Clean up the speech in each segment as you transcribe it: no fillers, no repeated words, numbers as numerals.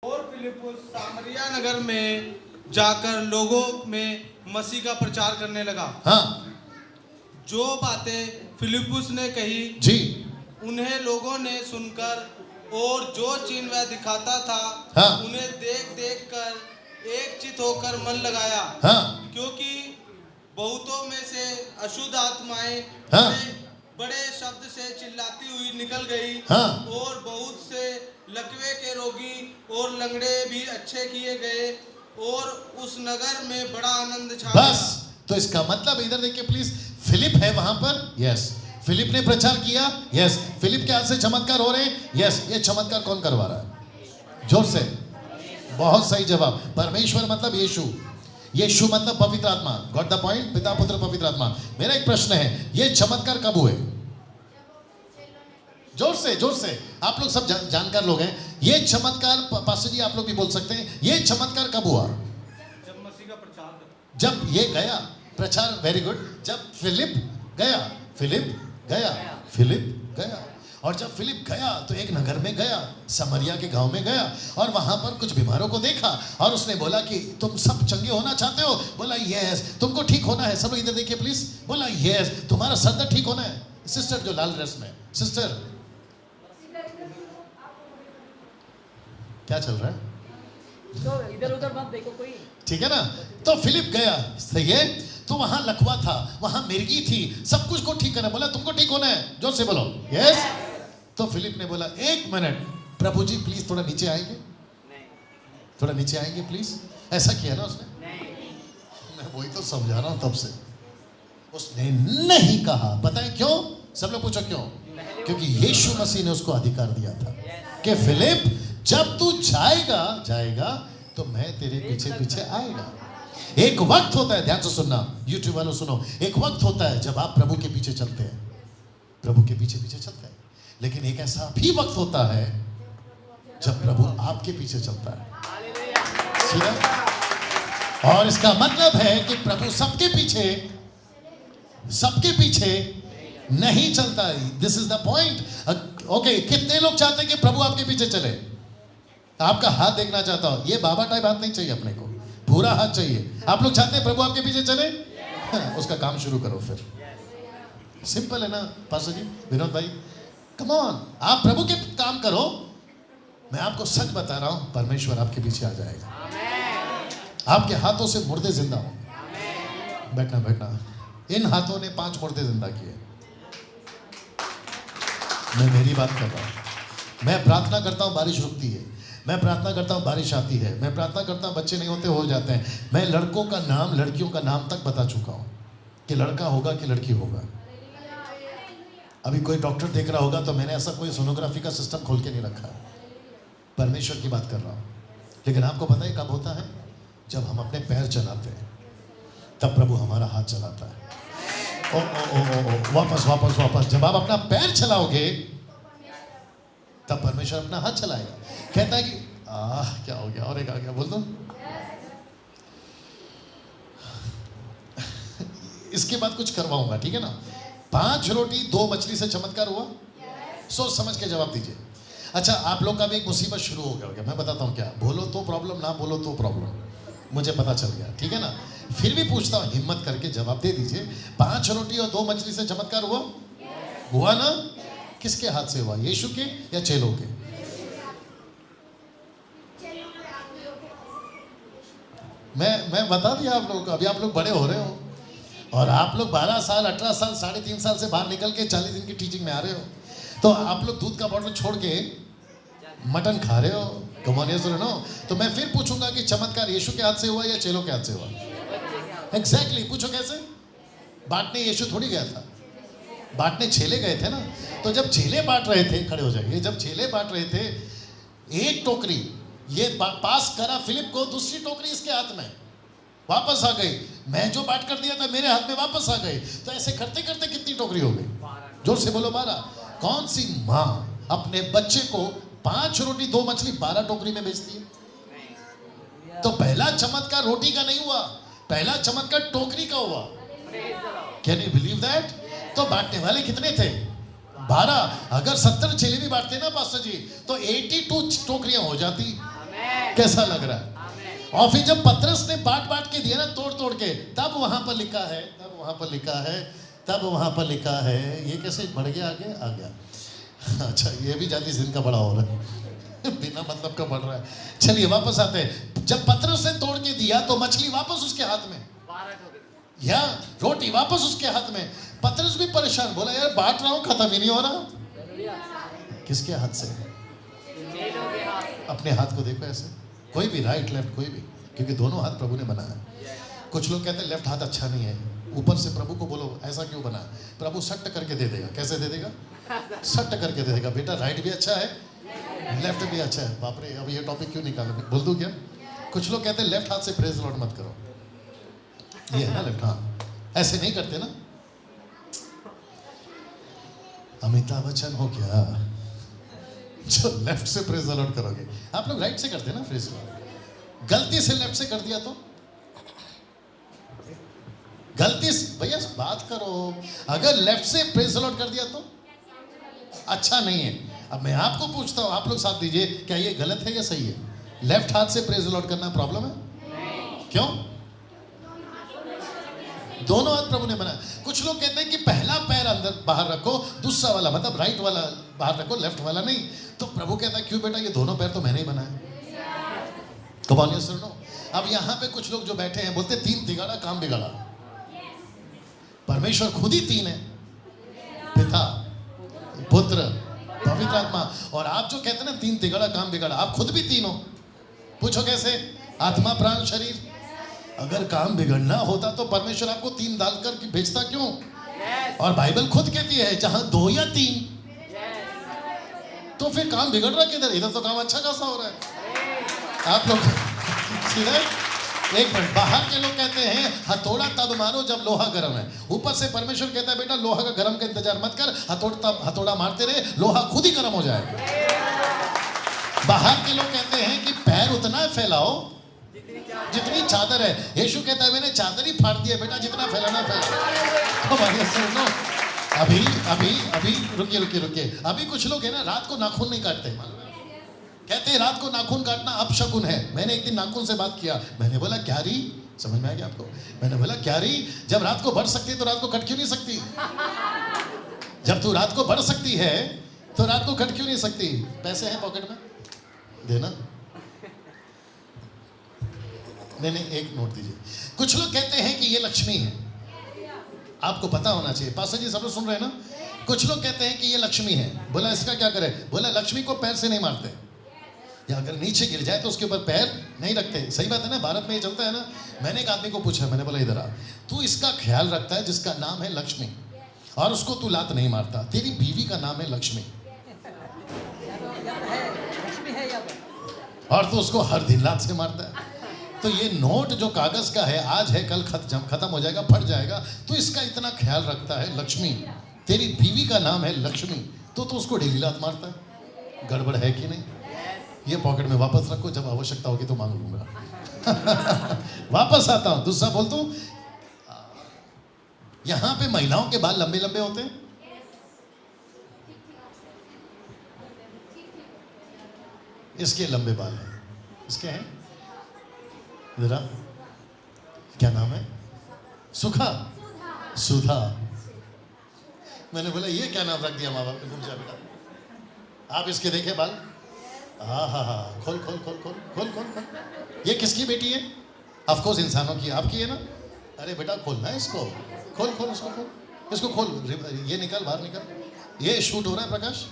और फिलिपुस सामरिया नगर में जाकर लोगों में मसीह का प्रचार करने लगा। हाँ जो बातें फिलिपुस ने कही जी, उन्हें लोगों ने सुनकर और जो चिन्ह वह दिखाता था हाँ उन्हें देख देख कर एक चित होकर मन लगाया। हाँ क्योंकि बहुतों में से अशुद्ध आत्माएं हाँ बड़े शब्द से चिल्लाती हुई निकल गई। हाँ और बहुत से लकवे के रोगी और लंगड़े भी अच्छे किए गए और उस नगर में बड़ा आनंद छा गया। बस। तो इसका मतलब इधर देखिए प्लीज, फिलिप है वहां पर, यस। फिलिप ने प्रचार किया, यस। फिलिप के हाथ से चमत्कार हो रहे हैं, यस। ये चमत्कार कौन करवा रहा है? जोर से। बहुत सही जवाब। परमेश्वर मतलब यीशु, यीशु मतलब पवित्र आत्मा। Got the point? पिता पुत्र पवित्र आत्मा। मेरा एक प्रश्न है, ये चमत्कार कब हुए? जोर से, जोर से। आप लोग सब जानकार लोग हैं। ये चमत्कार, पास्टर जी आप लोग भी बोल सकते हैं, ये चमत्कार कब हुआ? जब मसीह का प्रचार, जब ये गया प्रचार, वेरी गुड। जब फिलिप गया, फिलिप गया, फिलिप गया। और जब फिलिप गया तो एक नगर में गया, समरिया के गांव में गया, और वहां पर कुछ बीमारों को देखा और उसने बोला कि तुम सब चंगे होना चाहते हो? बोला यस। तुमको ठीक होना है? सब लोग इधर देखिए प्लीज। बोला यस। तुम्हारा सर दर्द ठीक होना है? सिस्टर जो लाल ड्रेस में, सिस्टर क्या चल रहा है? तो इधर उधर मत देखो कोई, ठीक है ना? तो फिलिप गया, सही है। तो वहां लकवा था, वहां मिर्गी थी, सब कुछ को ठीक करना। बोला तुमको ठीक होना है? जोर से बोलो यस। तो फिलिप ने बोला एक मिनट प्रभु जी प्लीज थोड़ा नीचे आएंगे, थोड़ा नीचे आएंगे प्लीज। ऐसा किया ना उसने? मैं वही तो समझा रहा हूं तब से। उसने नहीं कहा। पता है क्यों? सब लोग पूछो क्यों? क्योंकि यीशु मसीह ने उसको अधिकार दिया था कि फिलिप जब तू जाएगा जाएगा तो मैं तेरे पीछे पीछे आएगा। एक वक्त होता है, ध्यान से सुनना, यूट्यूब वालों सुनो, एक वक्त होता है जब आप प्रभु के पीछे चलते हैं, प्रभु के पीछे पीछे चलते हैं। लेकिन एक ऐसा भी वक्त होता है जब प्रभु आपके पीछे चलता है। सुना? और इसका मतलब है कि प्रभु सबके पीछे नहीं चलता। This is the point. Okay, कितने लोग चाहते हैं कि प्रभु आपके पीछे चले? आपका हाथ देखना चाहता हूं। ये बाबा टाइप हाथ नहीं चाहिए अपने को, पूरा हाथ चाहिए। आप लोग चाहते हैं प्रभु आपके पीछे चले? उसका काम शुरू करो फिर। सिंपल है ना पास्टर जी, विनोद भाई, कम ऑन। आप प्रभु के काम करो। मैं आपको सच बता रहा हूं, परमेश्वर आपके पीछे आ जाएगा। आपके हाथों से मुर्दे जिंदा हो। बैठना बैठना। इन हाथों ने 5 मुर्दे जिंदा किए। मैं मेरी बात कर रहा हूं। मैं प्रार्थना करता हूं बारिश रुकती है, मैं प्रार्थना करता हूं बारिश आती है, मैं प्रार्थना करता हूं बच्चे नहीं होते हो जाते हैं। मैं लड़कों का नाम, लड़कियों का नाम तक बता चुका हूं कि लड़का होगा कि लड़की होगा। अभी कोई डॉक्टर देख रहा होगा तो मैंने ऐसा कोई सोनोग्राफी का सिस्टम खोल के नहीं रखा। परमेश्वर की बात कर रहा हूं। लेकिन आपको पता है कब होता है? जब हम अपने पैर चलाते हैं, तब प्रभु हमारा हाथ चलाता है। ओ ओ ओ ओ, ओ वापस वापस वापस। जब आप अपना पैर चलाओगे तब परमेश्वर अपना हाथ चलाएगा। कहता है कि क्या हो गया? और एक आ गया, बोल दो। इसके बाद कुछ करवाऊंगा, ठीक है ना? 5 रोटी 2 मछली से चमत्कार हुआ? सोच समझ के जवाब दीजिए। अच्छा, आप लोग का भी एक मुसीबत शुरू हो गया। मैं बताता हूँ क्या। बोलो तो प्रॉब्लम, ना बोलो तो प्रॉब्लम, मुझे पता चल गया, ठीक है ना? फिर भी पूछता हूँ, हिम्मत करके जवाब दे दीजिए। 5 रोटी और 2 मछली से चमत्कार हुआ? हुआ ना? किसके हाथ से हुआ? यीशु के या चेलों के? मैं बता दिया आप लोगों को। अभी आप लोग बड़े हो रहे हो और आप लोग 12 साल 18 साल 3.5 साल से बाहर निकल के 40 दिन की टीचिंग में आ रहे हो। तो आप लोग दूध का बॉटल छोड़ के मटन खा रहे हो। कमोनियस नो। तो मैं फिर पूछूंगा कि चमत्कार यीशु के हाथ से हुआ या चेलों के हाथ से हुआ? एग्जैक्टली। पूछो कैसे? बांटने यीशु थोड़ी गया था, बांटने चेले गए थे ना। तो जब चेले बांट रहे थे, खड़े हो जाइए, जब चेले बांट रहे थे, एक टोकरी ये पास करा फिलिप को, दूसरी टोकरी इसके हाथ में वापस आ गई। मैं जो बांट कर दिया था मेरे हाथ में वापस आ गई। तो ऐसे करते करते कितनी टोकरी हो गई? जोर से बोलो 12। कौन सी माँ अपने बच्चे को 5 रोटी 2 मछली 12 टोकरी में बेचती है? तो पहला चमत्कार रोटी का नहीं हुआ, पहला चमत्कार टोकरी का हुआ। Can you believe that? तो बांटने वाले कितने थे? 12। अगर 70 चेले भी बांटते ना पास्टर जी, तो 82 टोकरियां हो जाती। कैसा लग रहा है? और फिर जब पतरस ने बांट बांट के दिया ना, तोड़ तोड़ के, तब वहां पर लिखा है, तब वहां पर लिखा है, तब वहां पर लिखा है, ये कैसे बढ़ गया आगे? आ गया। अच्छा, ये भी 40 दिन का बड़ा हो रहा है, बिना मतलब का बढ़ रहा है। चलिए वापस आते हैं। जब पतरस ने तोड़ के दिया तो मछली वापस उसके हाथ में, या रोटी वापस उसके हाथ में। पतरस भी परेशान, बोला यार बांट रहा हूं, खत्म ही नहीं हो रहा। किसके हाथ से? अपने हाथ को देखो ऐसे, कोई भी, राइट लेफ्ट कोई भी, क्योंकि दोनों हाथ प्रभु ने बनाया। कुछ लोग कहते हैं लेफ्ट हाथ अच्छा नहीं है, ऊपर से प्रभु को बोलो ऐसा क्यों बना? प्रभु सट्ट करके दे देगा। कैसे दे देगा? सट्ट करके दे देगा। बेटा राइट भी अच्छा है, लेफ्ट भी अच्छा है। बाप रे, अब ये टॉपिक क्यों निकाला, बोल दूं क्या? कुछ लोग कहते हैं लेफ्ट हाथ से प्रेज लॉर्ड मत करो, ये है ना लेफ्ट हाथ, ऐसे नहीं करते ना। अमिताभ बच्चन हो क्या जो लेफ्ट से प्रेज लॉर्ड करोगे? आप लोग राइट से करते हैं ना प्रेज लॉर्ड। गलती से लेफ्ट से कर दिया तो गलती से, भैया बात करो, अगर लेफ्ट से प्रेज लॉर्ड कर दिया तो अच्छा नहीं है। अब मैं आपको पूछता हूं, आप लोग साथ दीजिए, क्या ये गलत है या सही है? लेफ्ट हाथ से प्रेज लॉर्ड करना प्रॉब्लम है? क्यों? दोनों हाथ प्रभु ने बनाया। कुछ लोग कहते हैं कि पहला पैर अंदर बाहर रखो, दूसरा वाला मतलब राइट वाला बाहर रखो, लेफ्ट वाला नहीं। तो प्रभु कहता है क्यों बेटा, ये दोनों पैर तो मैंने ही बनाया। कम ऑन यस और नो। अब यहाँ पे कुछ लोग जो बैठे हैं बोलते 3 तिगाड़ा काम बिगाड़ा। परमेश्वर खुद ही 3 है, पिता, पुत्र, पवित्र आत्मा। और आप जो कहते हैं ना 3 तिगाड़ा काम बिगाड़ा, आप खुद भी 3 हो। पूछो कैसे? आत्मा, प्राण, शरीर। अगर काम बिगड़ना होता तो परमेश्वर आपको 3 डालकर भेजता क्यों? और बाइबल खुद कहती है जहां 2 या 3, तो फिर काम बिगड़ रहा किधर? इधर तो काम अच्छा खासा हो रहा है। आप लोग सीधे एक मिनट, बाहर के लोग कहते हैं हथौड़ा तब मारो जब लोहा गर्म है, ऊपर से परमेश्वर कहता है बेटा लोहा का गर्म का इंतजार मत कर, हथौड़ा मारते रहे, लोहा खुद ही गर्म हो जाएगा। बाहर के लोग कहते हैं कि पैर उतना फैलाओ जितनी चादर है। यीशु कहता है मैंने चादर ही फाड़ दी है बेटा, जितना फैलाना फैला। सुनो, अभी अभी अभी रुकिए। अभी कुछ लोग है ना रात को नाखून नहीं काटते, कहते हैं रात को नाखून काटना अपशकुन है। मैंने एक दिन नाखून से बात किया, मैंने बोला क्या री, समझ में आ गया आपको? मैंने बोला क्या री, जब रात को बढ़ सकती है तो रात को कट क्यों नहीं सकती? जब तू रात को बढ़ सकती है तो रात को कट क्यों नहीं सकती? पैसे हैं पॉकेट में, देना। नहीं, एक नोट दीजिए। कुछ लोग कहते हैं कि ये लक्ष्मी है, आपको पता होना चाहिए। पास्टर जी सब लोग सुन रहे हैं ना? कुछ लोग कहते हैं कि ये लक्ष्मी है। बोला इसका क्या करे? बोला लक्ष्मी को पैर से नहीं मारते, या अगर नीचे गिर जाए तो उसके ऊपर पैर नहीं रखते। सही बात है ना, भारत में ये चलता है ना। मैंने एक आदमी को पूछा, मैंने बोला इधर आ, तू इसका ख्याल रखता है जिसका नाम है लक्ष्मी, और उसको तू लात नहीं मारता, तेरी बीवी का नाम है लक्ष्मी, और तू उसको हर दिन लात से मारता है। तो ये नोट जो कागज का है, आज है कल खत्म हो जाएगा, फट जाएगा, तो इसका इतना ख्याल रखता है लक्ष्मी, तेरी बीवी का नाम है लक्ष्मी, तो उसको डेली लात मारता है। गड़बड़ है कि नहीं? ये पॉकेट में वापस रखो, जब आवश्यकता होगी तो मांग लूंगा। वापस आता हूं, दूसरा बोलता हूं, यहां पे महिलाओं के बाल लंबे लंबे होते हैं, इसके लंबे बाल हैं, इसके हैं जरा, क्या नाम है? सुखा, सुधा। मैंने बोला ये क्या नाम रख दिया माँ बाप ने? घूम जा बेटा, आप इसके देखे बाल, हाँ, खोल खोल खोल खोल खोल खोल खोल। ये किसकी बेटी है? ऑफ कोर्स इंसानों की, आपकी है ना? अरे बेटा खोलना है इसको, खोल खोल इसको, खोल इसको, खोल, ये निकल बाहर निकल, ये शूट हो रहा है प्रकाश,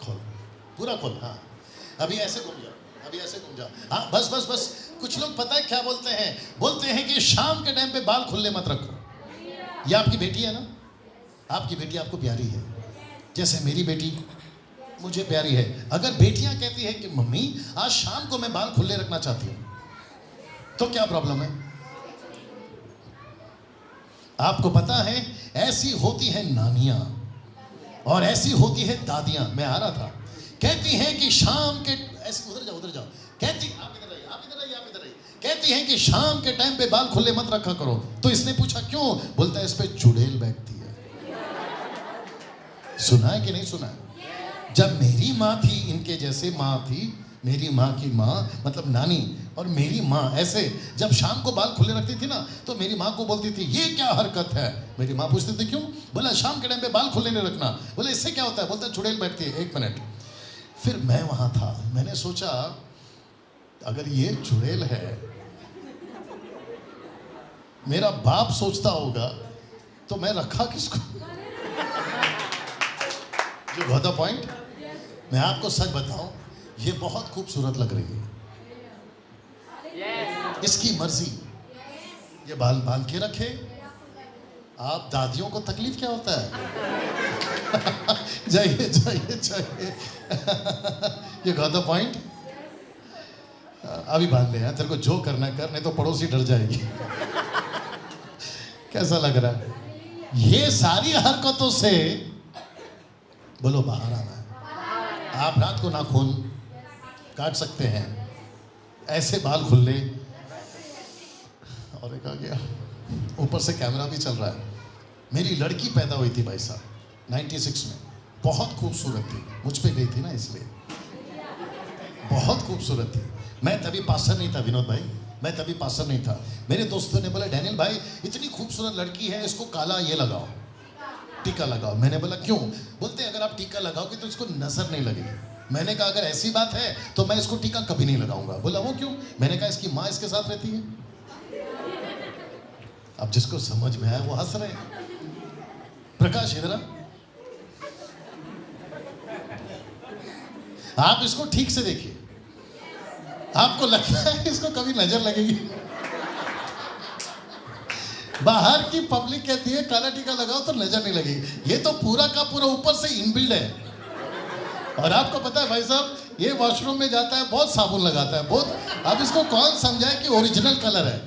खोल पूरा खोल। हाँ अभी ऐसे घूम जाओ, अभी ऐसे घूम जाओ, हाँ बस बस बस। कुछ लोग पता है क्या बोलते हैं? बोलते हैं कि शाम के टाइम पे बाल खुले मत रखो। ये आपकी बेटी है ना, आपकी बेटी आपको प्यारी है, जैसे मेरी बेटी मुझे प्यारी है। अगर बेटियां कहती है कि मम्मी आज शाम को मैं बाल खुले रखना चाहती हूं, तो क्या प्रॉब्लम है? आपको पता है ऐसी होती है नानियां और ऐसी होती है दादियां। मैं आ रहा था, कहती हैं कि शाम के, ऐसे उधर जाओ उधर जाओ, कहती आप इधर आइए, आप इधर आइए, आप इधर आइए, कहती हैं कि शाम के टाइम पे बाल खुले मत रखा करो। तो इसने पूछा क्यों? बोलता है इस पे चुड़ैल बैठती है। सुना है कि नहीं सुना है? जब मेरी माँ थी, इनके जैसे माँ थी, मेरी माँ की माँ मतलब नानी और मेरी माँ ऐसे जब शाम को बाल खुले रखती थी ना तो मेरी माँ को बोलती थी ये क्या हरकत है। मेरी माँ पूछती थी क्यों। बोला शाम के टाइम पे बाल खुले नहीं रखना। बोले इससे क्या होता है। बोलता चुड़ैल बैठती है। 1 मिनट। फिर मैं वहाँ था, मैंने सोचा अगर ये चुड़ैल है, मेरा बाप सोचता होगा तो मैं रखा किसको। You got the point. मैं आपको सच बताऊं, ये बहुत खूबसूरत लग रही है। इसकी मर्जी, ये बाल बांध के रखे। आप दादियों को तकलीफ क्या होता है। जाइए जाइए जाइए। ये गॉट द पॉइंट। अभी बांध ले यार, तेरे को जो करना कर, नहीं तो पड़ोसी डर जाएगी। कैसा लग रहा है। ये सारी हरकतों से बोलो बाहर आना है। आप रात को नाखून काट सकते हैं, ऐसे बाल खुले। और एक आ गया, ऊपर से कैमरा भी चल रहा है। मेरी लड़की पैदा हुई थी भाई साहब 96 में, बहुत खूबसूरत थी। मुझ पे गई थी ना इसलिए, बहुत खूबसूरत थी। मैं तभी पास्टर नहीं था विनोद भाई, मैं तभी पास्टर नहीं था। मेरे दोस्तों ने बोला डैनियल भाई इतनी खूबसूरत लड़की है, इसको काला ये लगाओ, टीका लगाओ। मैंने बोला क्यों। बोलते अगर आप टीका लगाओगे तो इसको नजर नहीं लगेगी। मैंने कहा अगर ऐसी बात है तो मैं इसको टीका कभी नहीं लगाऊंगा। बोला वो क्यों। मैंने कहा इसकी माँ इसके साथ रहती है। अब जिसको समझ में आया वो हंस रहे हैं। प्रकाश इधर आप इसको ठीक से देखिए, आपको लगता है इसको कभी नजर लगेगी। बाहर की पब्लिक कहती है काला टीका लगाओ तो नजर नहीं लगेगी। ये तो पूरा का पूरा ऊपर से इनबिल्ड है। और आपको पता है भाई साहब, ये वॉशरूम में जाता है, बहुत साबुन लगाता है, बहुत। अब इसको कौन समझाए कि ओरिजिनल कलर है।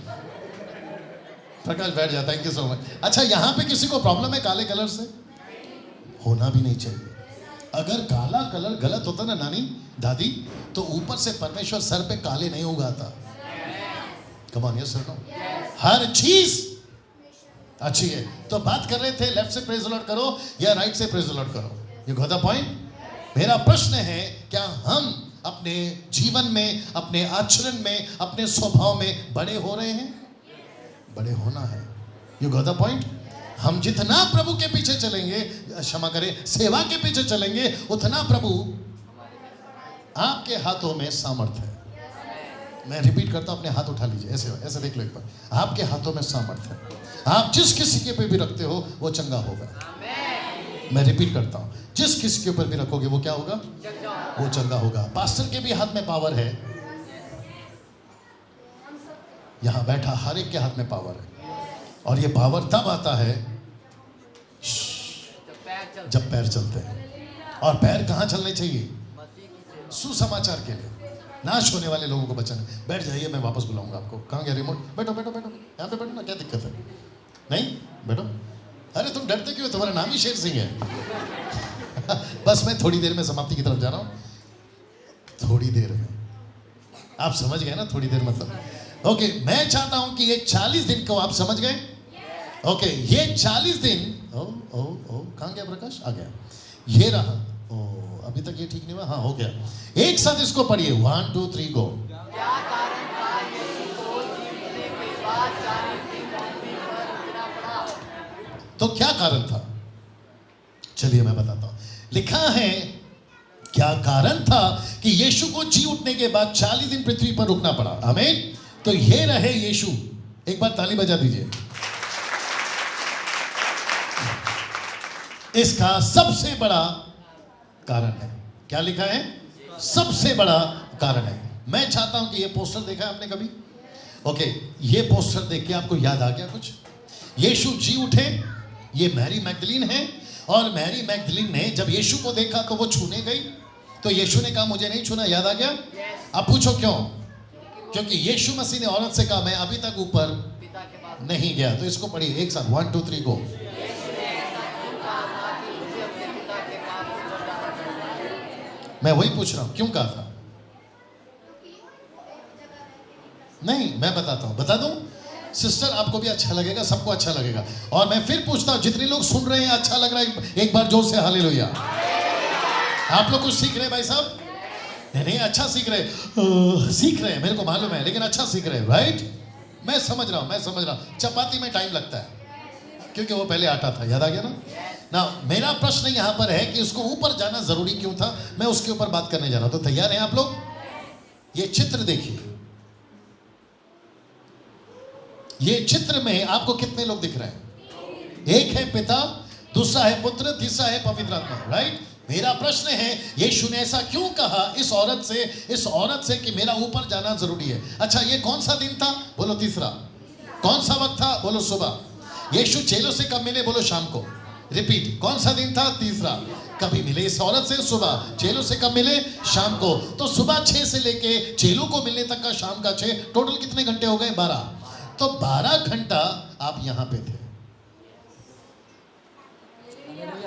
प्रकाश बैठ जाता है। Thank you so much. अच्छा, यहाँ पे किसी को प्रॉब्लम है काले कलर से। होना भी नहीं चाहिए। अगर काला कलर गलत होता ना नानी दादी, तो ऊपर से परमेश्वर सर पे काले नहीं उगाता। Come on yes sir no. हर चीज अच्छी है। तो बात कर रहे थे लेफ्ट से प्रेज द लॉर्ड करो या राइट से प्रेज द लॉर्ड करो। You got the point. मेरा प्रश्न है क्या हम अपने जीवन में, अपने आचरण में, अपने स्वभाव में बड़े हो रहे हैं। बड़े होना है। You got the point. हम जितना प्रभु के पीछे चलेंगे, क्षमा करें, सेवा के पीछे चलेंगे, उतना प्रभु आपके हाथों में सामर्थ है। मैं रिपीट करता हूं, अपने हाथ उठा लीजिए, ऐसे ऐसे देख लो एक बार। आपके हाथों में सामर्थ है। आप जिस किसी के पे भी रखते हो वो चंगा होगा। मैं रिपीट करता हूं, जिस किसी के ऊपर भी रखोगे वो क्या होगा, वो चंगा होगा। पास्टर के भी हाथ में पावर है। यहां बैठा हर एक के हाथ में पावर है। और ये पावर तब आता है जब पैर चलते हैं। और पैर कहां चलने चाहिए, सुसमाचार के लिए, नाश होने वाले लोगों को बचाना। बैठ जाइए, मैं वापस बुलाऊंगा आपको। कहाँ गया रिमोट। बैठो बैठो बैठो, यहाँ पे बैठो ना, क्या दिक्कत है। नहीं बैठो। अरे तुम डरते क्यों, तुम्हारा नाम ही शेर सिंह है। बस मैं थोड़ी देर में समाप्ति की तरफ जा रहा हूँ। थोड़ी देर में, आप समझ गए ना, थोड़ी देर मतलब। ओके, मैं चाहता हूं कि ये 40 दिन को आप समझ गए। ओके, ये 40 दिन। ओ ओ ओ, कहाँ गया प्रकाश, आ गया, ये रहा। ओ, अभी तक ये ठीक नहीं हुआ। हाँ हो गया। एक साथ इसको पढ़िए, 1 2 3 गो। क्या कारण था यीशु को जीतने के बाद 40 दिन पृथ्वी पर रुकना पड़ा। तो क्या कारण था, चलिए मैं बताता हूं। लिखा है क्या कारण था कि यीशु को जी उठने के बाद 40 दिन पृथ्वी पर रुकना पड़ा। आमीन। तो ये रहे यीशु। एक बार ताली बजा दीजिए। इसका सबसे बड़ा कारण है, क्या लिखा है, सबसे बड़ा कारण है। मैं चाहता हूं कि ये पोस्टर देखा है आपने कभी। ओके, ये पोस्टर देख के आपको याद आ गया कुछ। यीशु जी उठे, ये मैरी मैगदलीन है। और मैरी मैगदलीन ने जब यीशु को देखा तो वो छूने गई। तो यीशु ने कहा मुझे नहीं छूना, याद आ गया। अब पूछो क्यों। क्योंकि यीशु मसीह ने औरत से कहा मैं अभी तक ऊपर नहीं गया। तो इसको पढ़िए एक साथ, 1 2 3 गो। मैं वही पूछ रहा हूं, क्यों कहा था। नहीं, मैं बताता हूं, बता दूं सिस्टर, आपको भी अच्छा लगेगा, सबको अच्छा लगेगा। और मैं फिर पूछता हूं, जितने लोग सुन रहे हैं अच्छा लग रहा है, एक बार जोर से हालेलुया। आप लोग कुछ सीख रहे हैं भाई साहब। नहीं अच्छा सीख रहे हैं, मेरे को मालूम है, लेकिन अच्छा सीख रहे हैं, राइट? मैं समझ रहा हूँ। चपाती में टाइम लगता है क्योंकि वो पहले आटा था, याद आ गया ना। मेरा प्रश्न यहाँ पर है कि उसको ऊपर जाना जरूरी क्यों था, मैं उसके ऊपर बात करने जा रहा हूं। तो तैयार हैं आप लोग? ये चित्र देखिए, ये चित्र में आपको कितने लोग दिख रहे हैं? एक है पिता, दूसरा है पुत्र, तीसरा है पवित्र आत्मा, राइट? मेरा प्रश्न है, यीशु ने ऐसा क्यों कहा इस औरत से कि मेरा ऊपर जाना जरूरी है? अच्छा, ये कौन सा दिन था? बोलो तीसरा। कौन सा वक्त था? बोलो सुबह। यीशु चेलों से कब मिले? बोलो शाम को। रिपीट, कौन सा दिन था? तीसरा। कभी मिले इस औरत से? सुबह। चेलों से कब मिले? शाम को। तो सुबह 6 से लेके चेलों को मिलने तक का शाम का 6, टोटल कितने घंटे हो गए? 12। तो 12 घंटा आप यहां पे थे।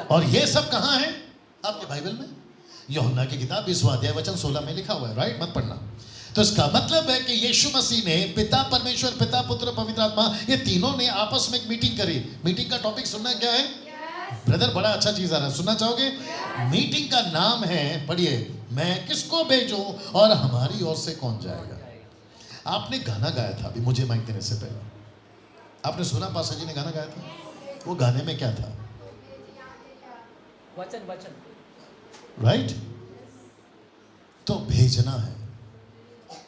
और ये सब कहां है आपके बाइबल में? यूहन्ना की किताब 20वां अध्याय वचन 16 में लिखा हुआ है, राइट? मत पढ़ना। तो इसका मतलब है कि यीशु मसीह ने पिता परमेश्वर, पिता पुत्र पवित्र आत्मा, ये तीनों ने आपस में एक मीटिंग करी। मीटिंग का टॉपिक सुनना क्या है? ब्रदर बड़ा अच्छा चीज आ रहा है, सुनना चाहोगे? मीटिंग का नाम है, पढ़िए, मैं किसको भेजूं और हमारी ओर से कौन जाएगा। आपने गाना गाया था अभी मुझे माइक देने से पहले, आपने सुना पासा जी ने गाना गाया था? वो गाने में क्या था? वचन राइट? तो भेजना है,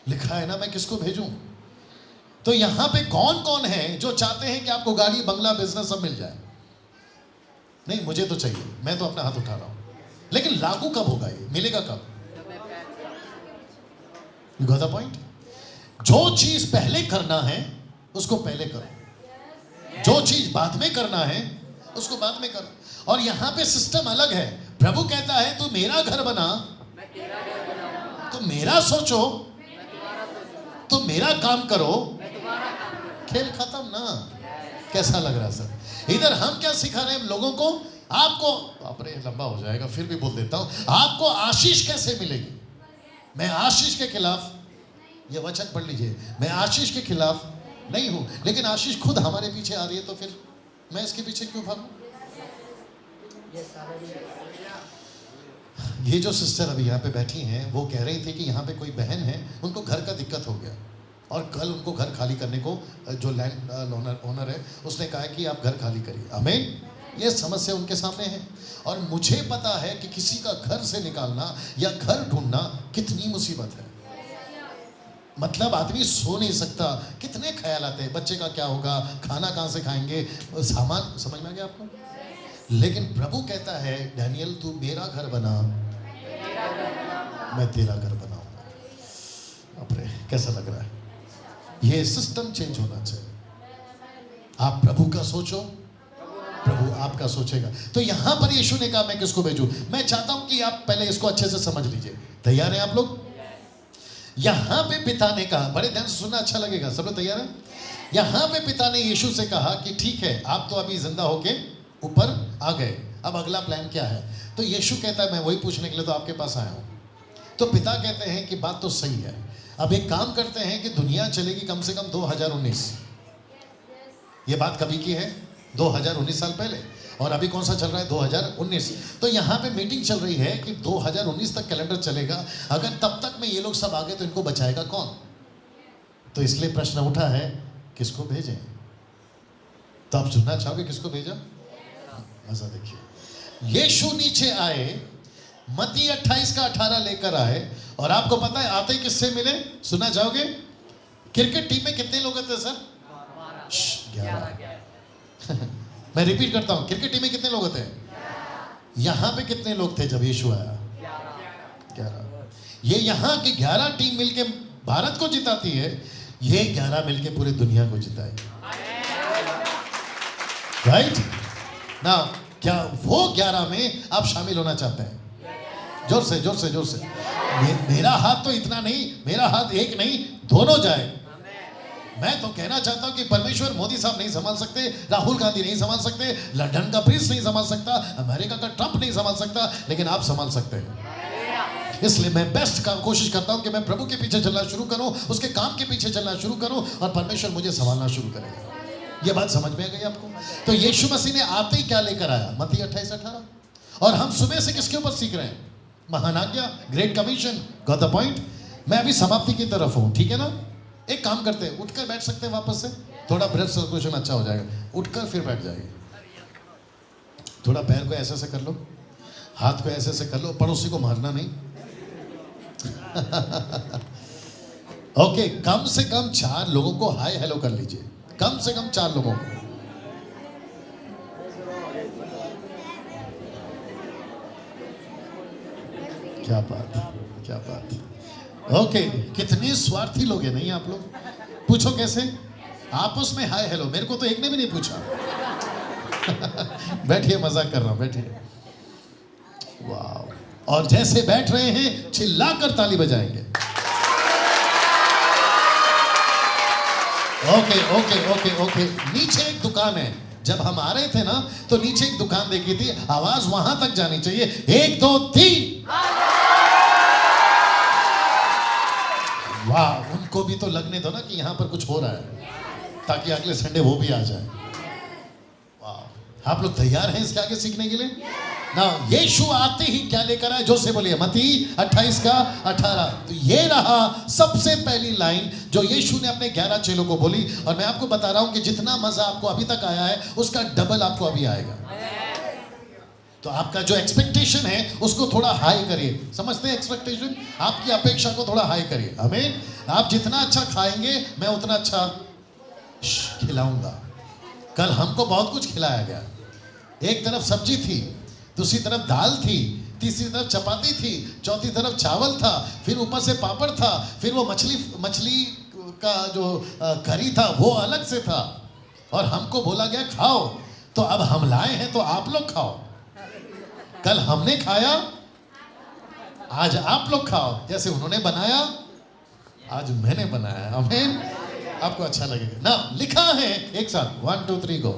लिखा है ना, मैं किसको भेजूं। तो यहां पे कौन कौन है जो चाहते हैं कि आपको गाड़ी, बंगला, बिजनेस सब मिल जाए? नहीं, मुझे तो चाहिए, मैं तो अपना हाथ उठा रहा हूं, लेकिन लागू कब होगा? ये मिलेगा कब? You got the point? जो चीज पहले करना है उसको पहले करो, जो चीज बाद में करना है उसको बाद में करो। और यहां पे सिस्टम अलग है। प्रभु कहता है तू मेरा घर बना, तो मेरा सोचो, तो मेरा काम करो, खेल खत्म ना। कैसा लग रहा है सर? इधर हम क्या सिखा रहे हैं लोगों को? आपको, अपने लंबा हो जाएगा फिर भी बोल देता हूं, आपको आशीष कैसे मिलेगी? मैं आशीष के खिलाफ, ये वचन पढ़ लीजिए, मैं आशीष के खिलाफ नहीं हूं, लेकिन आशीष खुद हमारे पीछे आ रही है, तो फिर मैं इसके पीछे क्यों भागूं? ये जो सिस्टर अभी यहाँ पे बैठी हैं, वो कह रही थी कि यहाँ पे कोई बहन है, उनको घर का दिक्कत हो गया और कल उनको घर खाली करने को जो लैंड ओनर है उसने कहा कि आप घर खाली करिए। आमीन। ये समस्या उनके सामने है और मुझे पता है कि किसी का घर से निकालना या घर ढूंढना कितनी मुसीबत है। मतलब आदमी सो नहीं सकता, कितने ख्याल आते हैं, बच्चे का क्या होगा, खाना कहाँ से खाएंगे, सामान, समझ में आ गया आपको? लेकिन प्रभु कहता है, डैनियल तू मेरा घर बना, मैं तेरा घर बनाऊंगा। अपने कैसा लग रहा है? ये सिस्टम चेंज होना चाहिए। आप प्रभु का सोचो, प्रभु आपका सोचेगा। तो यहां पर यीशु ने कहा मैं किसको भेजूं? मैं चाहता हूं कि आप पहले इसको अच्छे से समझ लीजिए। तैयार हैं आप लोग? यहां पे पिता ने कहा, बड़े ध्यान से सुनना, अच्छा लगेगा। सब लोग तैयार हैं? यहां पे पिता ने यीशु से कहा कि ठीक है, आप तो अभी जिंदा होके ऊपर आ गए, अब अगला प्लान क्या है? तो यीशु कहता है मैं वही पूछने के लिए तो आपके पास आया हूं। तो पिता कहते हैं कि बात तो सही है, अब एक काम करते हैं कि दुनिया चलेगी कम से कम 2019। ये बात कभी की है? 2019 साल पहले। और अभी कौन सा चल रहा है? 2019। तो यहाँ पे मीटिंग चल रही है कि 2019 तक कैलेंडर चलेगा। अगर तब तक में ये लोग सब आ गए तो इनको बचाएगा कौन? तो इसलिए प्रश्न उठा है किसको भेजें? तो आप सुनना चाहोगे किसको भेजा? मजा देखिए। यीशु नीचे आए, मत्ती 28 का 18 लेकर आए, और आपको पता है आते ही किससे मिले? सुनना चाहोगे? क्रिकेट टीम में कितने लोग थे सर? 11। मैं रिपीट करता हूं, क्रिकेट टीम में कितने लोग थे? यहां पे कितने लोग थे जब यीशु आया? 11। ये यहां की 11 टीम मिलके भारत को जिताती है, ये 11 मिलके पूरी दुनिया को जिताएगी। राइट ना? क्या वो 11 में आप शामिल होना चाहते हैं? जोर से जोर से जोर से। मेरा हाथ तो इतना नहीं, मेरा हाथ एक नहीं, दोनों जाए। मैं तो कहना चाहता हूं कि परमेश्वर मोदी साहब नहीं संभाल सकते, राहुल गांधी नहीं संभाल सकते, लंदन का प्रिंस नहीं संभाल सकता, अमेरिका का ट्रंप नहीं संभाल सकता, लेकिन आप संभाल सकते हैं। इसलिए मैं बेस्ट का कोशिश करता हूं कि मैं प्रभु के पीछे चलना शुरू करूं, उसके काम के पीछे चलना शुरू करूं, और परमेश्वर मुझे संभालना शुरू करेगा। ये बात समझ में आ गई आपको? तो यीशु मसीह ने आते ही क्या लेकर आया? मत्ती 28:18। और हम सुबह से किसके ऊपर सीख रहे हैं? महान आज्ञा, great commission, got the point. मैं अभी समाप्ति की तरफ हूं, ठीक है ना। एक काम करते हैं, उठकर बैठ सकते हैं वापस से, थोड़ा ब्लड सर्कुलेशन अच्छा हो जाएगा। उठकर फिर बैठ जाइए, थोड़ा पैर को ऐसे से कर लो, हाथ को ऐसे से कर लो, पड़ोसी को मारना नहीं। ओके, कम से कम 4 लोगों को हाय हेलो कर लीजिए, कम से कम 4 लोगों को। क्या बात, क्या बात। ओके, कितने स्वार्थी लोग हैं नहीं आप लोग। पूछो कैसे, आपस में हाय हेलो, मेरे को तो एक ने भी नहीं पूछा। बैठिए, मजाक कर रहा हूं, बैठिए। वाह, और जैसे बैठ रहे हैं चिल्लाकर ताली बजाएंगे। Okay okay okay okay. नीचे एक दुकान है, जब हम आ रहे थे ना तो नीचे एक दुकान देखी थी, आवाज वहां तक जानी चाहिए, 1 2 3। वाह, उनको भी तो लगने दो ना कि यहां पर कुछ हो रहा है, ताकि अगले संडे वो भी आ जाए। वाह, आप लोग तैयार हैं इसके आगे सीखने के लिए ना। यीशु आते ही क्या लेकर आए, जो से बोलिए, मत्ती 28 का 18। तो ये रहा सबसे पहली लाइन जो यीशु ने अपने 11 चेलों को बोली। और मैं आपको बता रहा हूं कि जितना मजा आपको अभी तक आया है उसका डबल आपको अभी आएगा। तो आपका जो एक्सपेक्टेशन है उसको थोड़ा हाई करिए। समझते हैं एक्सपेक्टेशन, आपकी अपेक्षा को थोड़ा हाई करिए। आमीन। आप जितना अच्छा खाएंगे मैं उतना अच्छा खिलाऊंगा। कल हमको बहुत कुछ खिलाया गया, एक तरफ सब्जी थी, दूसरी तरफ दाल थी, तीसरी तरफ चपाती थी, चौथी तरफ चावल था, फिर ऊपर से पापड़ था, फिर वो मछली का जो करी था वो अलग से था। और हमको बोला गया खाओ, तो अब हम लाए हैं तो आप लोग खाओ। कल हमने खाया, आज आप लोग खाओ। जैसे उन्होंने बनाया, आज मैंने बनाया। आमीन। आपको अच्छा लगेगा ना। लिखा है एक साथ, 1 2 3 गो।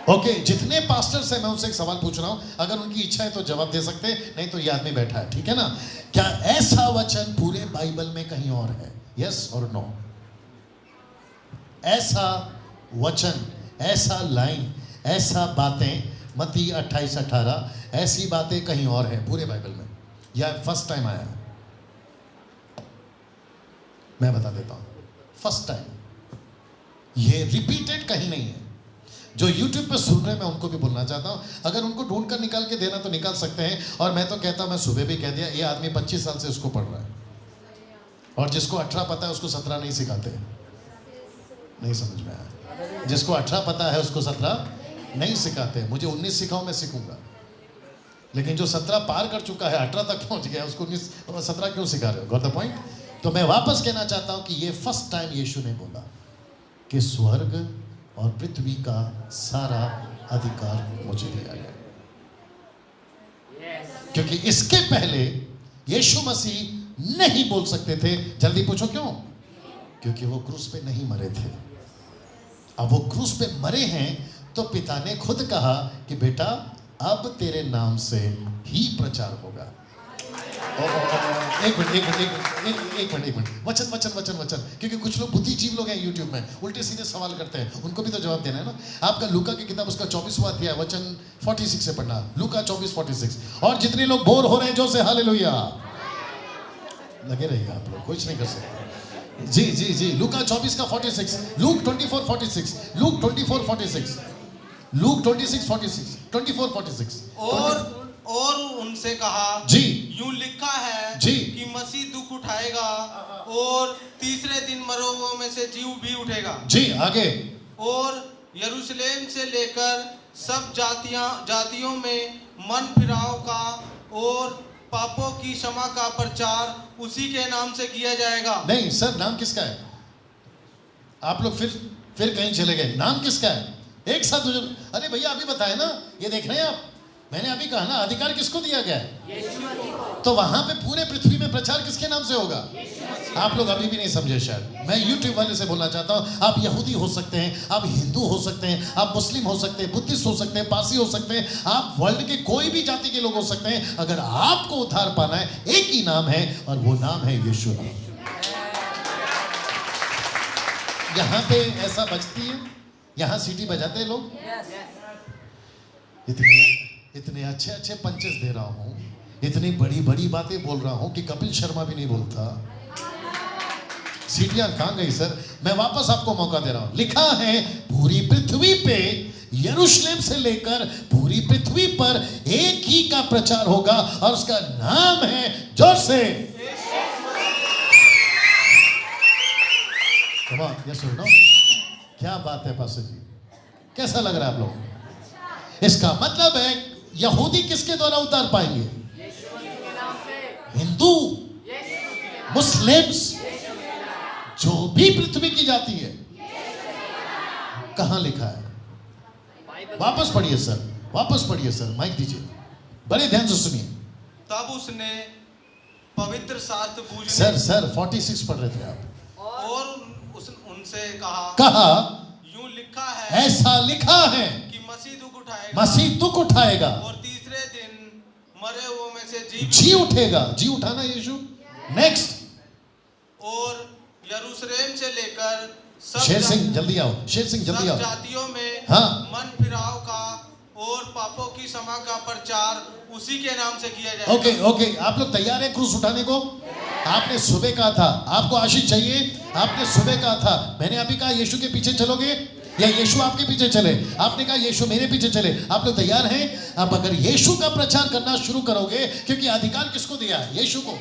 ओके, जितने पास्टर्स हैं मैं उनसे एक सवाल पूछ रहा हूं, अगर उनकी इच्छा है तो जवाब दे सकते हैं, नहीं तो ये आदमी बैठा है, ठीक है ना। क्या ऐसा वचन पूरे बाइबल में कहीं और है? यस और नो। ऐसा वचन, ऐसा लाइन, ऐसा बातें, मत्ती 28 18, ऐसी बातें कहीं और है पूरे बाइबल में, या फर्स्ट टाइम आया? मैं बता देता हूं, फर्स्ट टाइम। ये रिपीटेड कहीं नहीं है। जो YouTube पे सुन रहे हैं मैं उनको भी बोलना चाहता हूं, अगर उनको ढूंढ कर निकाल के देना तो निकाल सकते हैं। और मैं तो कहता हूं, मैं सुबह भी कह दिया, ये आदमी 25 साल से उसको पढ़ रहा है, और जिसको 18 पता है उसको 17 नहीं सिखाते। नहीं समझ में आया? जिसको 18 पता है उसको 17 नहीं सिखाते। मुझे 19 सिखाओ, मैं सीखूंगा, लेकिन जो 17 पार कर चुका है, 18 तक पहुंच गया, उसको 19 17 क्यों सिखा रहे हो? Got the point. तो मैं वापस कहना चाहता हूं कि ये फर्स्ट टाइम यीशु ने बोला कि स्वर्ग और पृथ्वी का सारा अधिकार मुझे दिया गया। क्योंकि इसके पहले यीशु मसीह नहीं बोल सकते थे। जल्दी पूछो क्यों? क्योंकि वो क्रूस पे नहीं मरे थे। अब वो क्रूस पे मरे हैं तो पिता ने खुद कहा कि बेटा अब तेरे नाम से ही प्रचार होगा। एक मिनट, वचन, क्योंकि कुछ लोग बुद्धिजीव लोग हैं यूट्यूब में, उल्टे सीधे सवाल करते हैं, उनको भी तो जवाब देना है ना। आपका लूका की किताब उसका 24वां अध्याय वचन 46 से पढ़ना, लूका 24:46। और जितने लोग बोर हो रहे हैं, जो से हालेलुया लगे रहिए, आप लोग कुछ नहीं कर सकते। जी, लूका 24 का 46, लूक 24:46, लूक 24:46, लूक 26:46, 24:46। और उनसे कहा, जी, यूं लिखा है जी कि मसीह दुख उठाएगा और तीसरे दिन मरों में से जी भी उठेगा। जी, आगे। और यरूशलेम से लेकर सब जातियों में मन फिराव का और पापों की क्षमा का प्रचार उसी के नाम से किया जाएगा। नहीं सर, नाम किसका है? आप लोग फिर कहीं चले गए। नाम किसका है? एक साथ। अरे भैया अभी बताए ना, ये देख रहे हैं आप, मैंने अभी कहा ना, अधिकार किसको दिया गया है? तो वहां पे पूरे पृथ्वी में प्रचार किसके नाम से होगा? आप लोग अभी भी नहीं समझे शायद। मैं यूट्यूब वाले से बोलना चाहता हूं, आप यहूदी हो सकते हैं, आप हिंदू हो सकते हैं, आप मुस्लिम हो सकते हैं, बुद्धिस्ट हो सकते हैं, पारसी हो सकते हैं, आप वर्ल्ड के कोई भी जाति के लोग हो सकते हैं। अगर आपको उद्धार पाना है, एक ही नाम है और वो नाम है यीशु। यहां पे ऐसा बचती है, यहाँ सीटी बजाते हैं लोग। इतने अच्छे अच्छे पंचेस दे रहा हूँ, इतनी बड़ी बड़ी बातें बोल रहा हूँ कि कपिल शर्मा भी नहीं बोलता। सीटियां कहाँ गई सर? मैं वापस आपको मौका दे रहा हूँ। लिखा है पूरी पृथ्वी पे, यरूशलेम से लेकर पूरी पृथ्वी पर एक ही का प्रचार होगा और उसका नाम है, जोर से, कम ऑन, यस और नो। क्या बात है पास्टर जी, कैसा लग रहा है आप लोग? इसका मतलब है यहूदी किसके द्वारा उतार पाएंगे? हिंदू, मुस्लिम्स, जो भी पृथ्वी की जाति है। कहां लिखा है? वापस पढ़िए सर, वापस पढ़िए सर, माइक दीजिए, बड़े ध्यान से सुनिए। तब उसने पवित्र शास्त्र बूझने सर 46 पढ़ रहे थे आप। और उनसे कहा कहा यूं लिखा है, ऐसा लिखा है कि मसीह दुख उठाएगा, मसीह दुख उठाएगा और तीसरे दिन मरे हुओं में से जी उठेगा। जी उठाना यीशु। नेक्स्ट, और यरूशलेम से लेकर सब शेर सिंह जल्दी आओ, शेर सिंह जल्दी सब आओ। जातियों में हाँ। मन फिराव का और पापों की क्षमा का प्रचार उसी के नाम से किया जाएगा। ओके ओके, आप लोग तैयार हैं क्रूस उठाने को? आपने सुबह कहा था आपको आशीष चाहिए, आपने सुबह कहा था, मैंने अभी कहा यीशु के पीछे चलोगे या यीशु आपके पीछे चले? आपने कहा यीशु मेरे पीछे चले। आप लोग तैयार हैं? अब अगर यीशु का प्रचार करना शुरू करोगे, क्योंकि अधिकार किसको दिया है? यीशु को।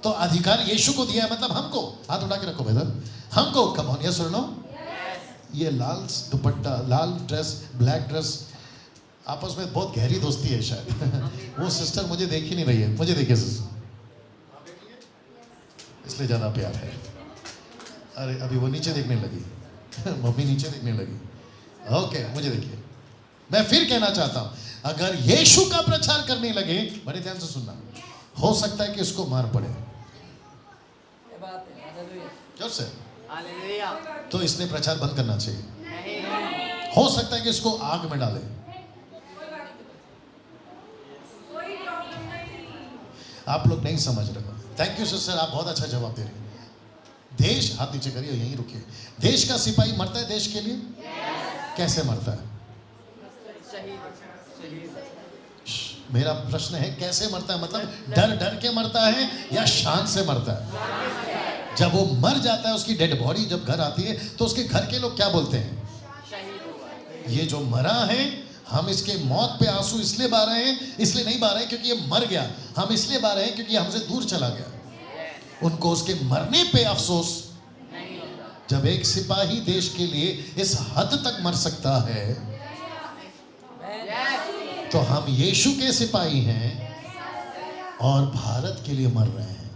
तो अधिकार यीशु को दिया है, मतलब हमको। हाथ उठा के रखो ब्रदर, हमको। कम ऑन, यस और नो। ये लाल दुपट्टा, लाल ड्रेस, ब्लैक ड्रेस, आपस में बहुत गहरी दोस्ती है शायद। वो सिस्टर मुझे देख ही नहीं रही है, मुझे देखिए सिस्टर, इसलिए ज्यादा प्यार है। अरे अभी वो नीचे देखने लगी मम्मी नीचे देखने लगी। ओके, मुझे देखिए, मैं फिर कहना चाहता हूं, अगर यीशु का प्रचार करने लगे, बड़े ध्यान से सुनना, हो सकता है कि उसको मार पड़े। जोर से। तो इसने प्रचार बंद करना चाहिए। हो सकता है कि इसको आग में डाले। आप लोग नहीं समझ रहे हो। थैंक यू सर, आप बहुत अच्छा जवाब दे रहे हैं। देश, हाथ नीचे करिए, यहीं रुकिए। देश का सिपाही मरता है देश के लिए? कैसे मरता है? मेरा प्रश्न है कैसे मरता है? मतलब डर डर के मरता है या शान से मरता है? जब वो मर जाता है, उसकी डेड बॉडी जब घर आती है, तो उसके घर के लोग क्या बोलते हैं? ये जो मरा है, हम इसके मौत पे आंसू इसलिए बहा रहे हैं, इसलिए नहीं बहा रहे हैं क्योंकि ये मर गया, हम इसलिए बहा रहे हैं क्योंकि हमसे दूर चला गया। उनको उसके मरने पे अफसोस। जब एक सिपाही देश के लिए इस हद तक मर सकता है, तो हम यीशु के सिपाही हैं और भारत के लिए मर रहे हैं।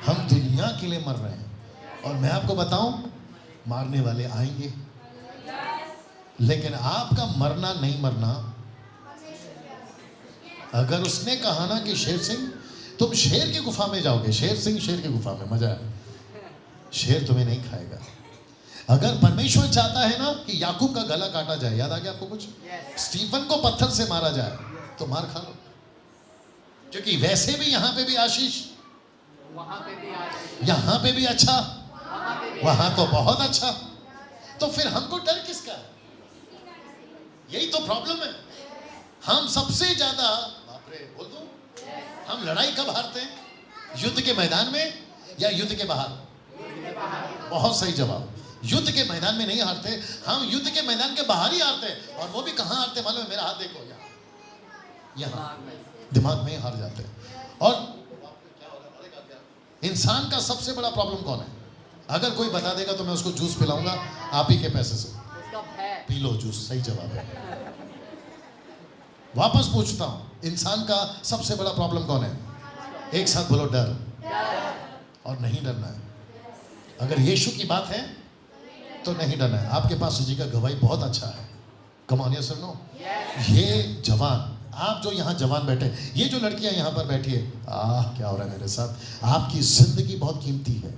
हम दुनिया के लिए मर रहे हैं। और मैं आपको बताऊं, मारने वाले आएंगे, लेकिन आपका मरना नहीं मरना। अगर उसने कहा ना कि शेर सिंह तुम शेर की गुफा में जाओगे, शेर सिंह शेर की गुफा में, मजा है, शेर तुम्हें नहीं खाएगा। अगर परमेश्वर चाहता है ना कि याकूब का गला काटा जाए, याद आ गया आपको कुछ? स्टीफन को पत्थर से मारा जाए, तो मार खा लो, क्योंकि वैसे भी यहां पे भी आशीष, यहां पे भी अच्छा, वहां तो बहुत अच्छा, तो फिर हमको डर किसका है? यही तो प्रॉब्लम है। हम सबसे ज्यादा, बाप रे, बोल दो, हम लड़ाई कब हारते हैं? युद्ध के मैदान में या युद्ध के बाहर? बहुत सही जवाब। युद्ध के मैदान में नहीं हारते, हम युद्ध के मैदान के बाहर ही हारते हैं। और वो भी कहां हारते मालूम है? मेरा हाथ देखो, यहाँ दिमाग में ही हार जाते हैं। और इंसान का सबसे बड़ा प्रॉब्लम कौन है? अगर कोई बता देगा तो मैं उसको जूस पिलाऊंगा आप ही के पैसे से। पी लो जूस, सही जवाब है। वापस पूछता हूं, इंसान का सबसे बड़ा प्रॉब्लम कौन है? एक साथ बोलो, डर। और नहीं डरना है। अगर यीशु की बात है तो नहीं डरना है। आपके पास जी का गवाही बहुत अच्छा है। कम ऑन, यस और नो। ये जवान, आप जो यहाँ जवान बैठे, ये जो लड़कियां यहाँ पर बैठी है, क्या हो रहा है मेरे साथ? आपकी जिंदगी बहुत कीमती है।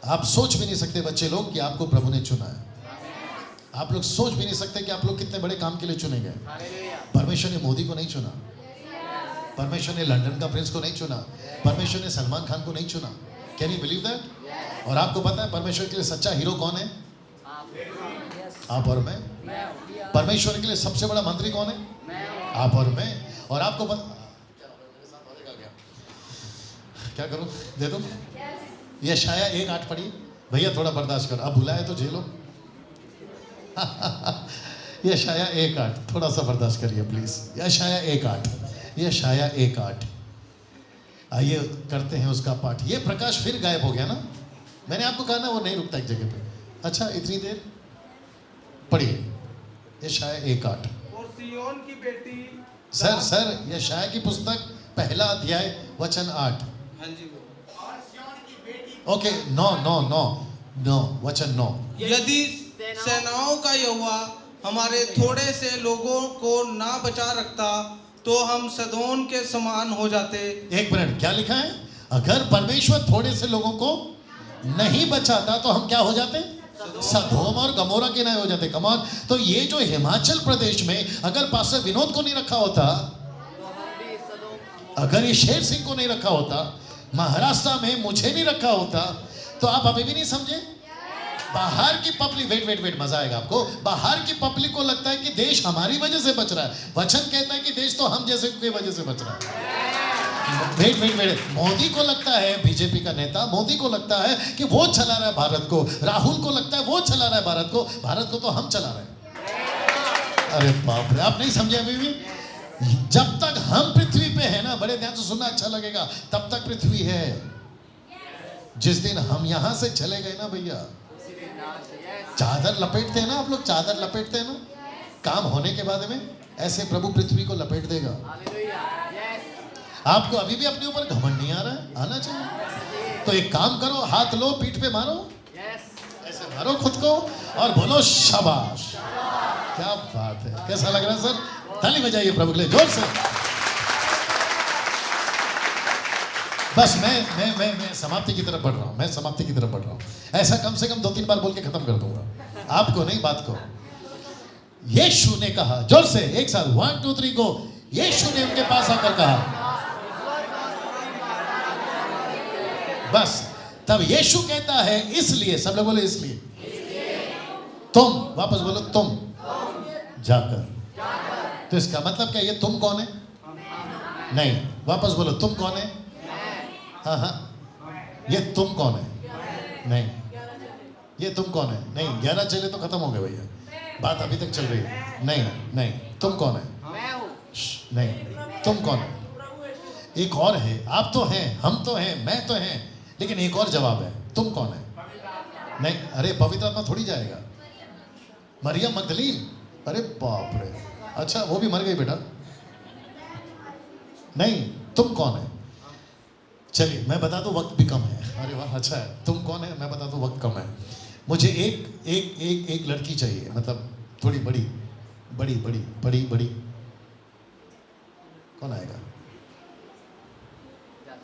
आप सोच भी नहीं सकते बच्चे लोग कि आपको प्रभु ने चुना है। आप लोग सोच भी नहीं सकते कि आप लोग कितने बड़े काम के लिए चुने गए। परमेश्वर ने मोदी को नहीं चुना, परमेश्वर ने लंदन का प्रिंस को नहीं चुना, परमेश्वर ने सलमान खान को नहीं चुना। Can you believe that? और आपको पता है परमेश्वर के लिए सच्चा हीरो कौन है? आप और मैं। मैं हूँ। परमेश्वर के लिए सबसे बड़ा मंत्री कौन है? मैं हूँ। आप और मैं। और आपको क्या करूं? दे दो। यशाया 1:8 पढ़िए भैया, थोड़ा बर्दाश्त करो, अब बुलाए तो झेलो। यशाया 1:8 थोड़ा सा बर्दाश्त करिए प्लीज। यशाया 1:8, यशाया 1:8। आइए करते हैं उसका पाठ। ये प्रकाश फिर गायब हो गया ना, मैंने आपको कहा ना वो नहीं रुकता एक जगह पे। अच्छा इतनी देर पढ़िए यशाया 1:8। और सियोन की बेटी सर यशाया की पुस्तक 1 अध्याय वचन 8। हाँ जी ओके, 9 वचन 9। यदि सेनाओं का यहोवा हमारे थोड़े से लोगों को ना बचा रखता तो हम सदोम के समान हो जाते। एक मिनट, क्या लिखा है? अगर परमेश्वर थोड़े से लोगों को नहीं बचाता तो हम क्या हो जाते? सदोम और गमोरा के नए हो जाते। कमान। तो ये जो हिमाचल प्रदेश में अगर पास्टर विनोद को नहीं रखा होता, अगर ये शेर सिंह को नहीं रखा होता, महाराष्ट्र में मुझे नहीं रखा होता, तो आप अभी भी नहीं समझे? बाहर की पब्लिक, वेट मजा आएगा आपको। बाहर की पब्लिक को लगता है कि देश हमारी वजह से बच रहा है। वचन कहता है कि देश तो हम जैसे की वजह से बच रहा है। वेट मोदी को लगता है, बीजेपी का नेता मोदी को लगता है कि वो चला रहा है भारत को, राहुल को लगता है वो चला रहा है भारत को तो हम चला रहे हैं। अरे बाप रे, आप नहीं समझे अभी भी? जब तक हम पृथ्वी पे है ना, बड़े ध्यान से सुनना अच्छा लगेगा, तब तक पृथ्वी है। जिस दिन हम यहां से चले गए ना भैया, चादर लपेटते हैं ना आप लोग, चादर लपेटते हैं ना, काम होने के बाद में ऐसे प्रभु पृथ्वी को लपेट देगा। आपको अभी भी अपने ऊपर घमंड नहीं आ रहा है? आना चाहिए। तो एक काम करो, हाथ लो, पीठ पे मारो, ऐसे मारो खुद को और बोलो शाबाश। क्या बात है, कैसा लग रहा है सर? ताली बजाइए प्रभु के लिए जोर से। बस मैं समाप्ति की तरफ बढ़ रहा हूं, मैं समाप्ति की तरफ बढ़ रहा हूं। ऐसा कम से कम 2-3 बार बोल के खत्म कर दूंगा, आपको नहीं, बात को। यीशु ने कहा, जोर से एक साथ 1 2 3 गो। यीशु ने उनके पास आकर कहा, बस तब यीशु कहता है इसलिए, सब लोग बोले इसलिए, तुम, वापस बोलो तुम जाकर। तो इसका मतलब क्या? ये तुम कौन है? नहीं, वापस बोलो तुम कौन है? हाँ, ये तुम कौन है? नहीं, ये तुम कौन है? नहीं, 11 चले तो खत्म हो गए भैया, बात अभी तक चल रही है। नहीं, तुम कौन है? नहीं, तुम कौन है? एक और है, आप तो हैं, हम तो हैं, मैं तो हैं, लेकिन एक और जवाब है, तुम कौन है? नहीं, अरे पवित्र आत्मा थोड़ी जाएगा। मरियम मगदलीन, अरे बाप रे, अच्छा वो भी मर गई बेटा। नहीं, तुम कौन है? चलिए मैं बता दूं, वक्त भी कम है। अरे वाह, अच्छा है, तुम कौन है मैं बता दूं, वक्त कम है। मुझे एक लड़की चाहिए, मतलब थोड़ी बड़ी। कौन आएगा?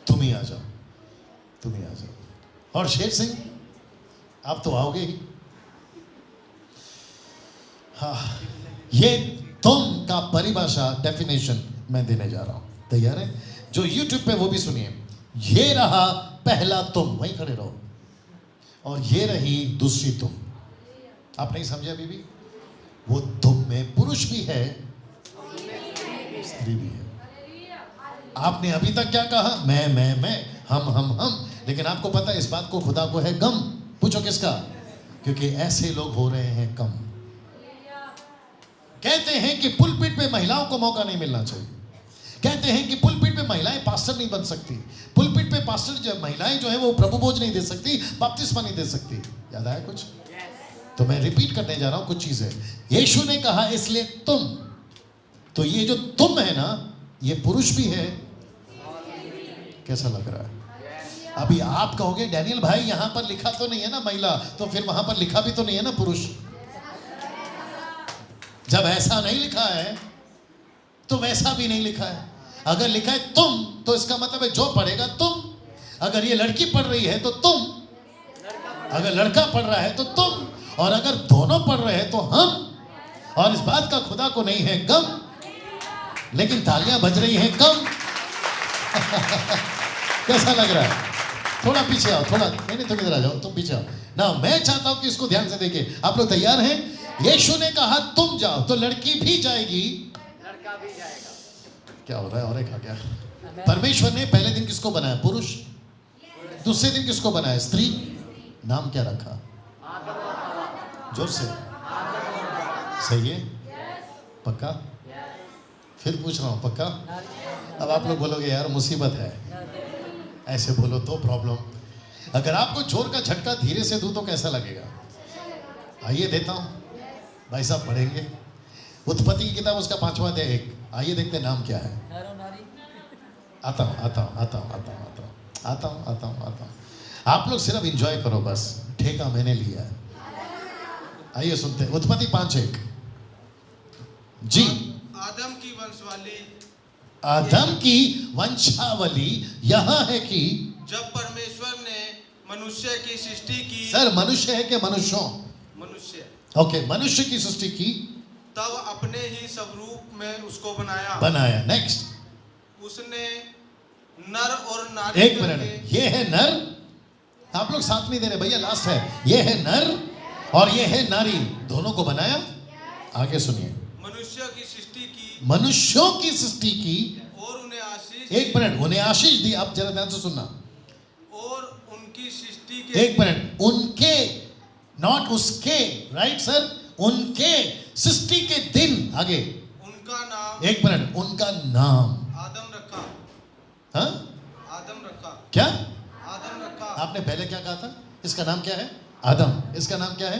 तुम ही आ जाओ। और शेर सिंह आप तो आओगे ही। हाँ, ये तुम का परिभाषा, डेफिनेशन मैं देने जा रहा हूं। तैयार है? जो YouTube पे वो भी सुनिए। ये रहा पहला तुम, वहीं खड़े रहो, और ये रही दूसरी तुम। आप नहीं समझे अभी भी? वो तुम में पुरुष भी है, स्त्री भी है। आपने अभी तक क्या कहा? मैं, हम, लेकिन आपको पता है इस बात को खुदा को है गम। पूछो किसका? क्योंकि ऐसे लोग हो रहे हैं कम। कहते हैं कि पुलपिट पे महिलाओं को मौका नहीं मिलना चाहिए। कहते हैं कि पुलपिट पे महिलाएं पास्टर नहीं बन सकती। पुलपिट पे पास्टर जो महिलाएं जो है वो प्रभु भोज नहीं दे सकती, बपतिस्मा नहीं दे सकती। याद आया कुछ? तो मैं रिपीट करने जा रहा हूं कुछ चीजें। यीशु ने कहा इसलिए तुम, तो ये जो तुम है ना, ये पुरुष भी है। कैसा लग रहा है? अभी आप कहोगे डैनियल भाई यहां पर लिखा तो नहीं है ना महिला, तो फिर वहां पर लिखा भी तो नहीं है ना पुरुष। जब ऐसा नहीं लिखा है तो वैसा भी नहीं लिखा है। अगर लिखा है तुम, तो इसका मतलब है जो पढ़ेगा तुम। अगर ये लड़की पढ़ रही है तो तुम, अगर लड़का पढ़ रहा है तो तुम, और अगर दोनों पढ़ रहे हैं तो हम। और इस बात का खुदा को नहीं है गम, लेकिन तालियां बज रही हैं कम। कैसा लग रहा है? थोड़ा पीछे आओ, थोड़ा नहीं, तुम इधर आ जाओ, तुम पीछे आओ ना। मैं चाहता हूं कि इसको ध्यान से देखें। आप लोग तैयार हैं? यीशु ने कहा तुम जाओ, तो लड़की भी जाएगी, लड़का भी जाएगा। क्या हो रहा है? और एक आ गया। परमेश्वर ने पहले दिन किसको बनाया? पुरुष। दूसरे दिन किसको बनाया? स्त्री। नाम क्या रखा? जोर से। सही है? पक्का? फिर पूछ रहा हूँ, पक्का? अब आप लोग बोलोगे यार मुसीबत है, ऐसे बोलो तो प्रॉब्लम। अगर आपको जोर का झटका धीरे से दूं तो कैसा लगेगा? आइए देता हूं, भाई साहब पढ़ेंगे उत्पत्ति की किताब, उसका 5वां अध्याय 1। आइए देखते हैं नाम क्या है। आता हूं। आप लोग सिर्फ एंजॉय करो, बस ठेका मैंने लिया है। आइए सुनते हैं उत्पत्ति 5:1 जी। आदम की वंशवाली, आदम की वंशावली यह है कि जब परमेश्वर ने मनुष्य की सृष्टि की, सर मनुष्य है कि मनुष्यों? मनुष्य, ओके, मनुष्य की सृष्टि की, तब अपने ही स्वरूप में उसको बनाया। नेक्स्ट। उसने नर और नारी एक मिनट, ये है नर, आप लोग साथ नहीं दे रहे भैया, लास्ट है। ये है नर और ये है नारी, दोनों को बनाया। आगे सुनिए। मनुष्य की सृष्टि की, मनुष्यों की सृष्टि की और उन्हें आशीष, एक मिनट, उन्हें आशीष दी। आप जरा ध्यान से सुनना। और उनकी सृष्टि के, एक मिनट, उनके, नॉट उसके, राइट सर, उनके सृष्टि के दिन, आगे उनका नाम, एक मिनट, उनका नाम आदम रखा। हाँ? आदम रखा, क्या आदम रखा। आपने पहले क्या कहा था? इसका नाम क्या है? आदम। इसका नाम क्या है?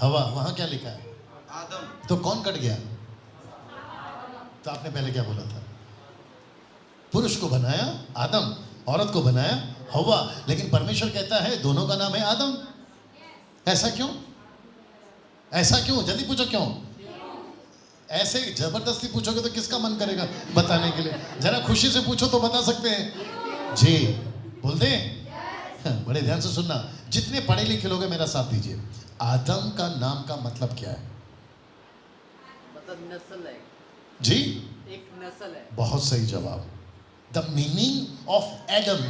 हवा। वहां क्या लिखा है? आदम। तो कौन कट गया? तो आपने पहले क्या बोला था? पुरुष को बनाया आदम, औरत को बनाया हवा, लेकिन परमेश्वर कहता है दोनों का नाम है आदम। ऐसा क्यों? ऐसा क्यों? जल्दी पूछो क्यों? ऐसे जबरदस्ती पूछोगे तो किसका मन करेगा बताने के लिए? जरा खुशी से पूछो तो बता सकते हैं जी। बोलते हैं? बड़े ध्यान से सुनना, जितने पढ़े लिखे लोग हैं मेरा साथ दीजिए। आदम का नाम का मतलब क्या है? मतलब नस्ल है, जी, एक नस्ल है। बहुत सही जवाब। The meaning of Adam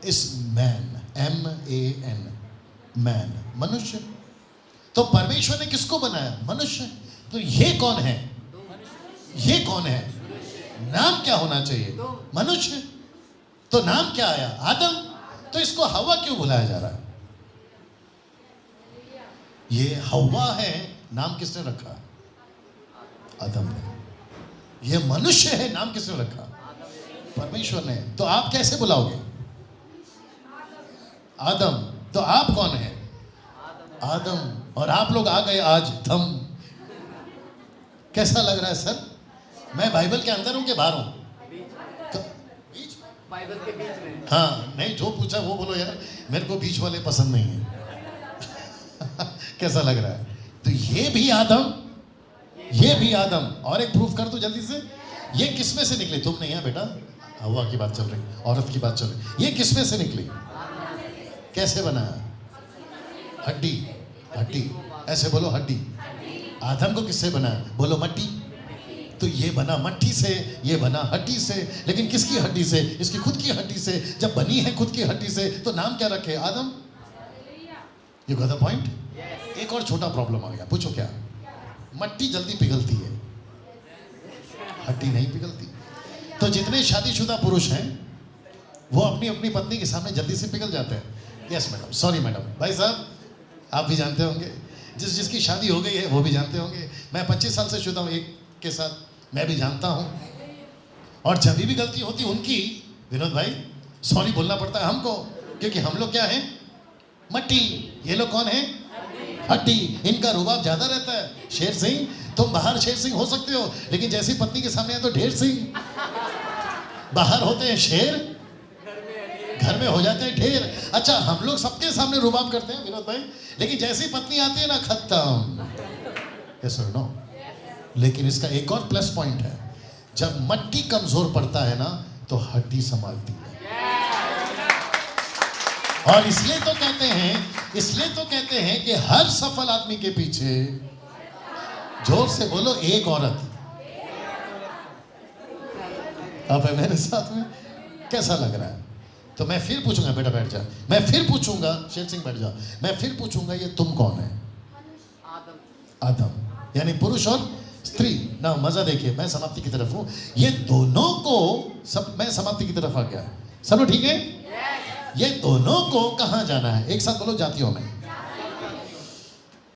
is man, MAN, man, मनुष्य। तो परमेश्वर ने किसको बनाया? मनुष्य। तो ये कौन है? ये कौन है? नाम क्या होना चाहिए? मनुष्य। तो नाम क्या आया? आदम। तो इसको हवा क्यों बुलाया जा रहा है? ये हवा है, नाम किसने रखा? आदम ने। ये मनुष्य है, नाम किसने रखा? परमेश्वर ने। तो आप कैसे बुलाओगे? आदम। तो आप कौन है? आदम। और आप लोग आ गए आज थम। कैसा लग रहा है सर? मैं बाइबल के अंदर हूं कि बाहर हूं? बीच में। बाइबल के बीच में। हाँ, नहीं, जो पूछा वो बोलो यार, मेरे को बीच वाले पसंद नहीं है। कैसा लग रहा है? तो ये भी आदम, ये भी आदम। और एक प्रूफ कर दो जल्दी से। ये किस में से निकले? तुम नहीं है बेटा, हवा की बात चल रही, औरत की बात चल रही। ये किस में से निकली? कैसे बनाया? हड्डी। हड्डी, ऐसे बोलो, हड्डी। आदम को किससे बनाया? बोलो, मट्टी। तो ये बना मट्टी से, ये बना हड्डी से। लेकिन किसकी हड्डी से? इसकी खुद की हड्डी से। जब बनी है खुद की हड्डी से तो नाम क्या रखे? Adam. You got the point? एक और छोटा प्रॉब्लम आ गया। पूछो क्या? मट्टी जल्दी पिघलती है, हड्डी नहीं पिघलती। तो जितने शादीशुदा पुरुष हैं वो अपनी अपनी पत्नी के सामने जल्दी से पिघल जाते हैं। Yes madam, sorry madam. भाई साहब आप भी जानते होंगे, जिसकी शादी हो गई है वो भी जानते होंगे। मैं 25 साल से शुदा हूँ एक के साथ, मैं भी जानता हूँ। और जब भी गलती होती उनकी, विनोद भाई, सॉरी बोलना पड़ता है हमको, क्योंकि हम लोग क्या हैं? मट्टी। ये लोग कौन है? हड्डी। इनका रुबाब ज्यादा रहता है। शेर सिंह, तुम बाहर शेर सिंह हो सकते हो, लेकिन जैसी पत्नी के सामने आए तो ढेर सिंह। बाहर होते हैं शेर, घर में हो जाते हैं ढेर। अच्छा, हम लोग सबके सामने रुबाब करते हैं विनोद भाई, लेकिन जैसी पत्नी आती है ना, खत्म। यस और नो? लेकिन इसका एक और प्लस पॉइंट है, जब मट्टी कमजोर पड़ता है ना तो हड्डी संभालती है। और इसलिए तो कहते हैं कि हर सफल आदमी के पीछे, जोर से बोलो, एक औरत। अब है मेरे साथ में? कैसा लग रहा है? तो मैं फिर पूछूंगा, बेटा बैठ जा। मैं फिर पूछूंगा, शेर सिंह बैठ जा। मैं फिर पूछूंगा, ये तुम कौन है? आदम। आदम, यानी पुरुष और स्त्री। ना मजा देखिए, मैं समाप्ति की तरफ हूं, ये दोनों को सब, मैं समाप्ति की तरफ आ गया। सब लोग ठीक है? ये दोनों को कहां जाना है? एक साथ बोलो, जातियों में।